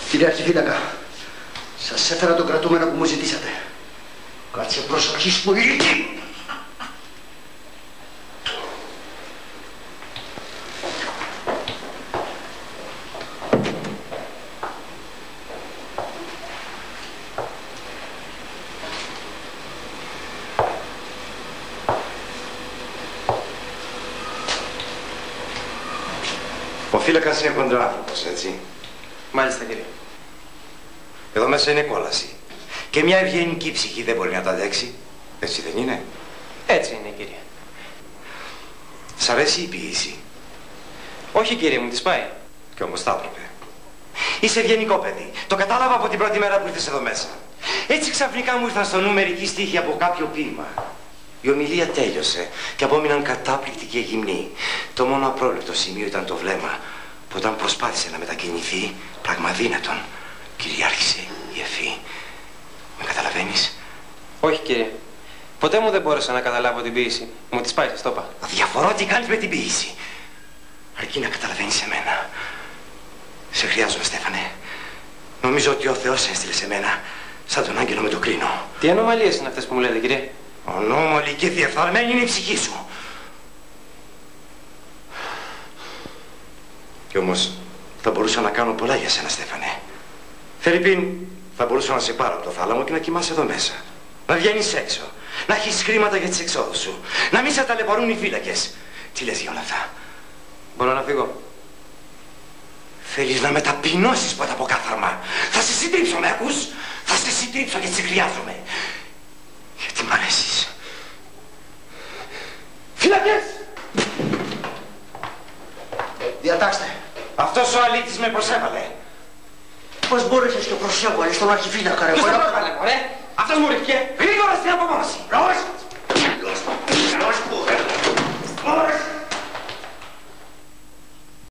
Κύριε Αρχιφύλακα, σας έφερα τον κρατούμενο που μου ζητήσατε. Κάτσε προσοχή στο ηλίκη. Ο φύλακας είναι κοντράνθρωπος, έτσι. Μάλιστα, κύριε. Εδώ μέσα είναι κόλαση. Και μια ευγενική ψυχή δεν μπορεί να το αντέξει. Έτσι δεν είναι? Έτσι είναι, κύριε. Σ' αρέσει η ποίηση? Όχι, κύριε, μου τη πάει. Κι όμως θα έπρεπε. Είσαι ευγενικό παιδί. Το κατάλαβα από την πρώτη μέρα που ήρθες εδώ μέσα. Έτσι ξαφνικά μου ήρθαν στο νου μερικοί στίχοι από κάποιο ποίημα. Η ομιλία τέλειωσε και απόμειναν κατάπληκτοι και γυμνοί. Το μόνο απρόβλεπτο σημείο ήταν το βλέμμα που όταν προσπάθησε να μετακινηθεί, πραγματίνατον, κυριάρχησε η ευχή. Με καταλαβαίνεις? Όχι, κύριε. Ποτέ μου δεν μπόρεσα να καταλάβω την ποίηση. Μου τη πάει, σας το είπα. Διαφορώ τι κάνεις με την ποίηση. Αρκεί να καταλαβαίνεις εμένα. Σε χρειάζομαι, Στέφανε. Νομίζω ότι ο Θεός έστειλε σε μένα σαν τον άγγελο με το κρίνο. Τι ανομαλίες είναι αυτές που μου λέτε, κύριε? Ονόμαλη και διεφθαρμένη είναι η ψυχή σου. Κι όμως θα μπορούσα να κάνω πολλά για σένα, Στέφανε. Φερρυπίν, θα μπορούσα να σε πάρω από το θάλαμο και να κοιμάσαι εδώ μέσα. Να βγαίνεις έξω. Να έχεις χρήματα για τις εξόδους σου. Να μην σε ταλαιπωρούν οι φύλακες. Τι λες για όλα αυτά? Μπορώ να φύγω? Θέλεις να με ταπεινώσεις πρώτα από κάθαρμα? Θα σε συντρίψω, με ακούς? Θα σε συντρίψω γιατί σε χρειάζομαι. Γιατί μ' αρέσεις. Φύλακες! Διατάξτε. Αυτός ο αλήτης με προσέβαλε. Πώς μπόρεσες και προσέβαλες τον Αρχιφύλακα, ρε? Ποιος το έβαλε, μωρέ? Αυτός μου ρίχτηκε. Γρήγορα στην απομόνωση.